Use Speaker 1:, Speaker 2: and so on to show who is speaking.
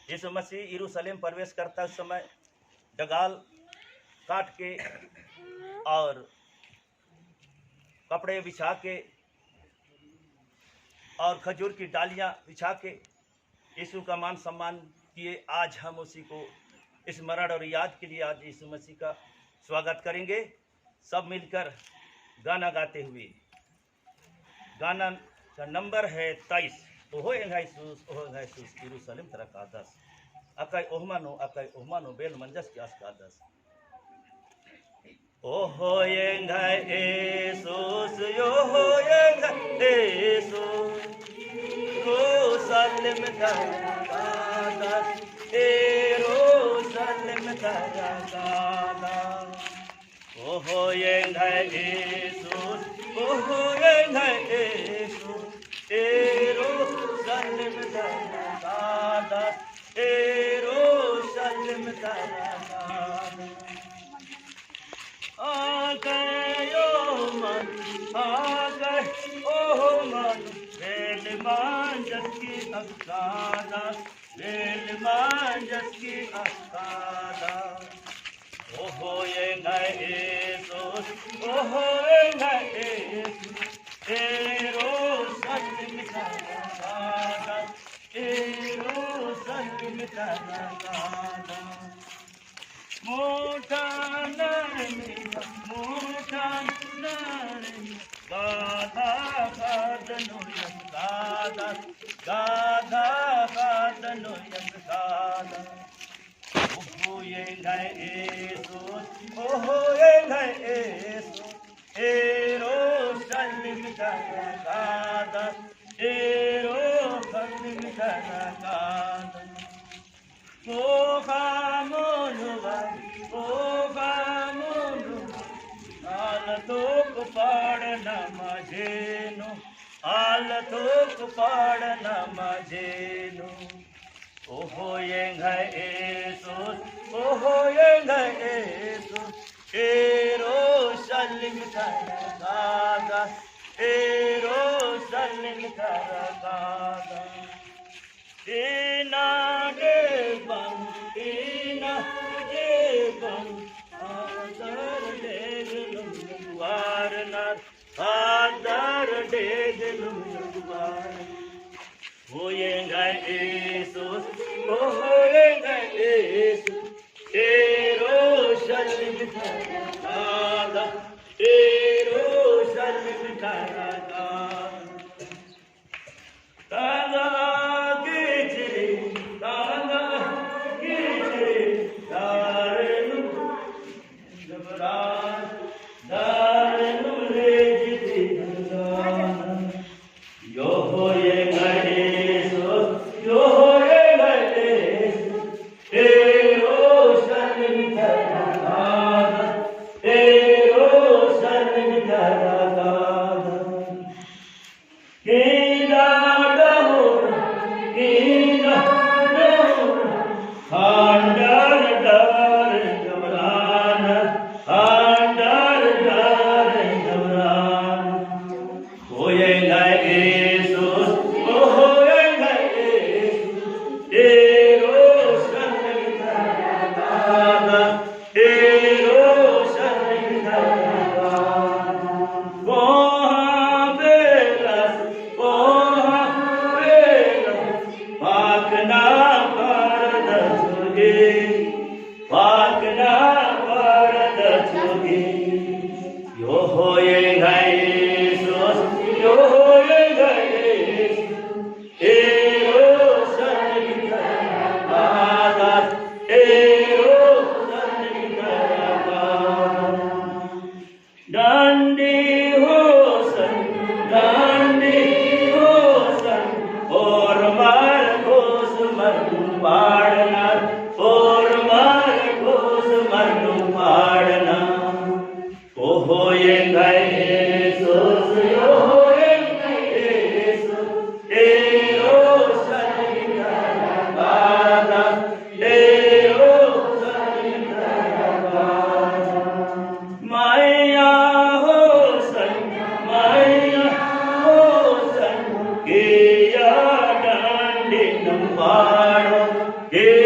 Speaker 1: यीशु मसीह यरूशलेम प्रवेश करता समय डगाल काट के और कपड़े बिछा के और खजूर की डालियां बिछा के यीशु का मान सम्मान किए। आज हम उसी को स्मरण और याद के लिए आज यीशु मसीह का स्वागत करेंगे, सब मिलकर गाना गाते हुए। गाना का नंबर है 23। ओहो यीशुस यरूशलेम तरह का दस अकाई ओहमानो बेल मंजस के का दस। ओहो यीशुस योहो यीशुस यरूशलेम तरह का दस यरूशलेम तरह का दस। ओहो यीशुस ओहो यीशुस यरूशलेम तरह का दस यरूशलेम तरह का दस। आ गए ओ मन वेल मांजस की अक्कादा वेल मांजस की अक्कादा। ओहो यीशुस ओहो यीशुस यरूशलेम तरह का दस यरूशलेम तरह का दस। मोठा नरमिया गाधा गाधनो गाधा गाधा गाधनो गाधा। ओहो यीशुस ओहो यीशुस यरूशलेम तरह का दस यरूशलेम तरह का दस। ओ खामोनुवा आलतो को पाड़ना मजेनो आलतो को पाड़ना मजेनो। ओहो यीशुस ओहो यीशुस यरूशलेम तरह का दस यरूशलेम तरह का दस। ina devan adar deglum warnar adar deglum war. Hoyenga yीशुस hoyenga yीशुस यरूशलेम तरह का दस यरूशलेम तरह का
Speaker 2: हे